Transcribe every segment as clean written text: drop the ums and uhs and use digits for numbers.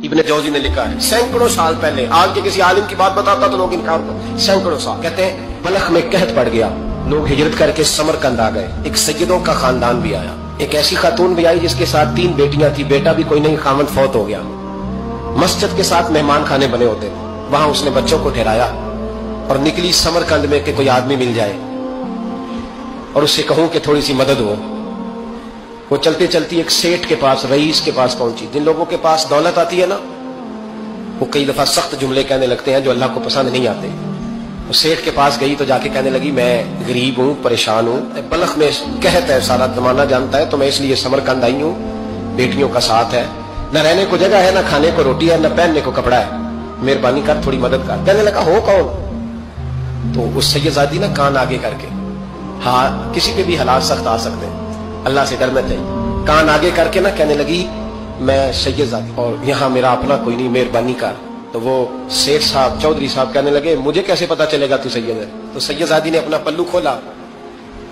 इब्न जौजी ने लिखा है सैकड़ों साल पहले, आज के किसी आलिम की बात बताता तो लोग इनकार करते। सैकड़ों साल, कहते हैं बलख में कहत पड़ गया, लोग हिजरत करके समरकंद आ गए। एक सैयदों का खानदान भी आया, एक ऐसी खातून भी आई जिसके साथ 3 बेटियां थी, बेटा भी कोई नहीं, खामद फौत हो गया। मस्जिद के साथ मेहमान खाने बने होते, वहां उसने बच्चों को ठहराया और निकली समरकंद में कि कोई आदमी मिल जाए और उससे कहूं कि थोड़ी सी मदद हो। वो चलते चलती एक सेठ के पास, रईस के पास पहुंची। जिन लोगों के पास दौलत आती है ना, वो कई दफा सख्त जुमले कहने लगते हैं जो अल्लाह को पसंद नहीं आते। वो सेठ के पास गई तो जाके कहने लगी मैं गरीब हूँ, परेशान हूँ, बलख में कहत है, सारा जमाना जानता है, तो मैं इसलिए समरकंद आई हूँ, बेटियों का साथ है, न रहने को जगह है, न खाने को रोटी है, न पहनने को कपड़ा है, मेहरबानी कर, थोड़ी मदद कर। कहने लगा हो कौन? तो उस सैयदादी ना कान आगे करके, हाँ किसी पे भी हालात सख्त आ सकते हैं, अल्लाह से डरना चाहिए, कान आगे करके ना कहने लगी मैं सैयदादी और यहाँ मेरा अपना कोई नहीं, मेहरबानी कर। तो वो सेठ साहब, चौधरी साहब कहने लगे मुझे कैसे पता चलेगा तू सैयद है? तो सैयदादी ने अपना पल्लू खोला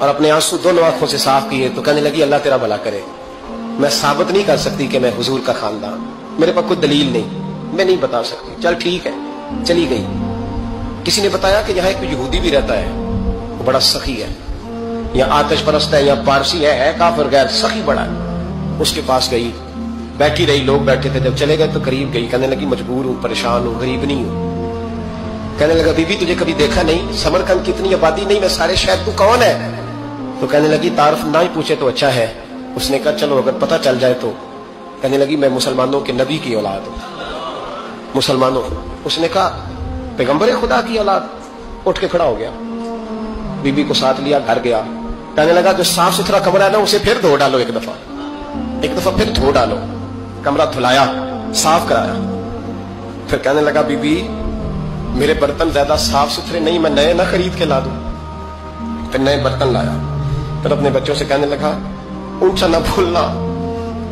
और अपने आंसू दोनों आंखों से साफ किए, तो कहने लगी अल्लाह तेरा भला करे, मैं साबित नहीं कर सकती कि मैं हुजूर का खानदान, मेरे पास कोई दलील नहीं, मैं नहीं बता सकती। चल ठीक है, चली गई। किसी ने बताया कि यहाँ एक यहूदी भी रहता है, वो बड़ा सखी है, या आतिश परस्त है, या पारसी है काफिर गैर, सखी बड़ा है। उसके पास गई, बैठी रही, लोग बैठे थे, जब चले गए तो करीब गई, कहने लगी मजबूर हूँ, परेशान हूँ, गरीब नहीं हूँ। कहने लगा बीबी तुझे कभी देखा नहीं, समरकंद की इतनी आबादी नहीं, मैं सारे शहर, तू कौन है? तो कहने लगी तारुफ ना ही पूछे तो अच्छा है। उसने कहा चलो अगर पता चल जाए तो। कहने लगी मैं मुसलमानों के नबी की औलाद हूँ, मुसलमानों। उसने कहा पैगंबर खुदा की औलाद। उठ के खड़ा हो गया, बीबी को साथ लिया, घर गया। कहने लगा जो साफ सुथरा कमरा है ना उसे फिर धो डालो, एक दफा फिर धो डालो। कमरा धुलाया, साफ कराया। फिर कहने लगा बीबी मेरे बर्तन ज्यादा साफ सुथरे नहीं, मैं नए ना खरीद के ला दूं। फिर नए बर्तन लाया। फिर अपने बच्चों से कहने लगा ऊंचा ना भूलना,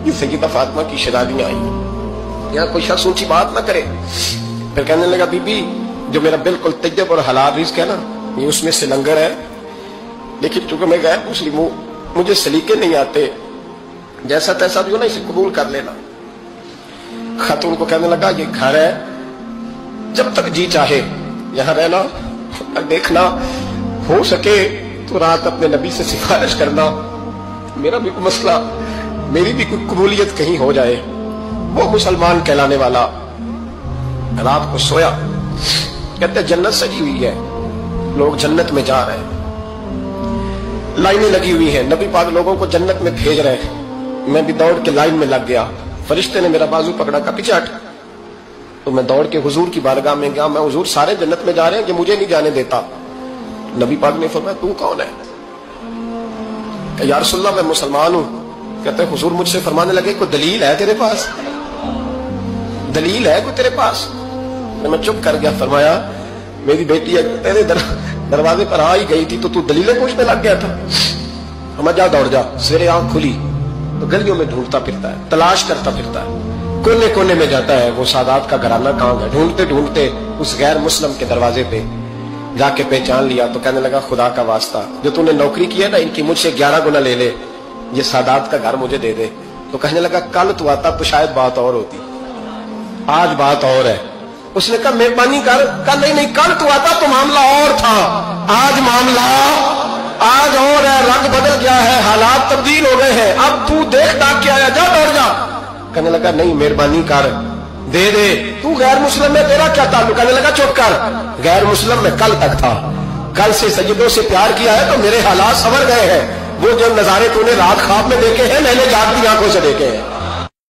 ये सैयदा फातिमा की शराबियां आई, यहाँ कोई शख्स ऊंची बात ना करे। फिर कहने लगा बीबी जो मेरा बिल्कुल तैयब और हलाल रिज़्क़ है ना, ये उसमें से लंगर है, लेकिन चूंकि मैं गैर मुस्लिम हूं, मुझे सलीके नहीं आते, जैसा तैसा भी हो ना इसे कबूल कर लेना। खातून को कहने लगा ये घर है, जब तक जी चाहे यहां रहना, और देखना हो सके तो रात अपने नबी से सिफारिश करना, मेरा भी कोई मसला, मेरी भी कोई कबूलियत कहीं हो जाए। वो मुसलमान कहलाने वाला रात को सोया। कहते जन्नत सजी हुई है, लोग जन्नत में जा रहे हैं, लाइनें लगी हुई हैं, नबी पाक लोगों को जन्नत में भेज रहे हैं। मैं भी दौड़ के लाइन में लग गया, फरिश्ते ने मेरा बाजू पकड़ा, का पीछे हट। तो मैं दौड़ के हुजूर की बारगाह में गया, मैं हुजूर सारे जन्नत में जा रहे हैं, ये मुझे नहीं जाने देता। नबी पाक ने फरमाया तू कौन है? या रसूलल्लाह मैं मुसलमान हूं। कहते हुजूर मुझसे फरमाने लगे कोई दलील है तेरे पास? दलील है कोई तेरे पास? मैं चुप कर गया। फरमाया मेरी बेटी तेरे दरवाजे पर आ ही गई थी तो तू दलीलें पूछने लग गया था। हम जा दौड़ जा। सवेरे आंख खुली तो गलियों में ढूंढता फिरता है, तलाश करता फिरता है, कोने कोने में जाता है वो सादात का घराना कहाँ है। ढूंढते ढूंढते उस गैर मुस्लिम के दरवाजे पे जाके पहचान लिया। तो कहने लगा खुदा का वास्ता, जो तूने नौकरी की है ना इनकी, मुझसे 11 गुना ले ले, ये सादात का घर मुझे दे दे। तो कहने लगा कल तू आता तो शायद बात और होती, आज बात और है। उसने कहा मेहरबानी कर। कहा नहीं कल तू आता तो मामला और था, आज मामला आज और है, रंग बदल गया है, हालात तब्दील हो गए हैं, अब तू देख दाख के आया, जा दौड़ जा। कहने लगा नहीं मेहरबानी कर, दे दे। तू गैर मुस्लिम में तेरा क्या ताल्लुक? कहने लगा चुप कर, गैर मुस्लिम में कल तक था, कल से सैयदों से प्यार किया है तो मेरे हालात संवर गए हैं। वो जो नजारे तूने रात ख्वाब में देखे हैं मैंने जागती आंखों से देखे हैं।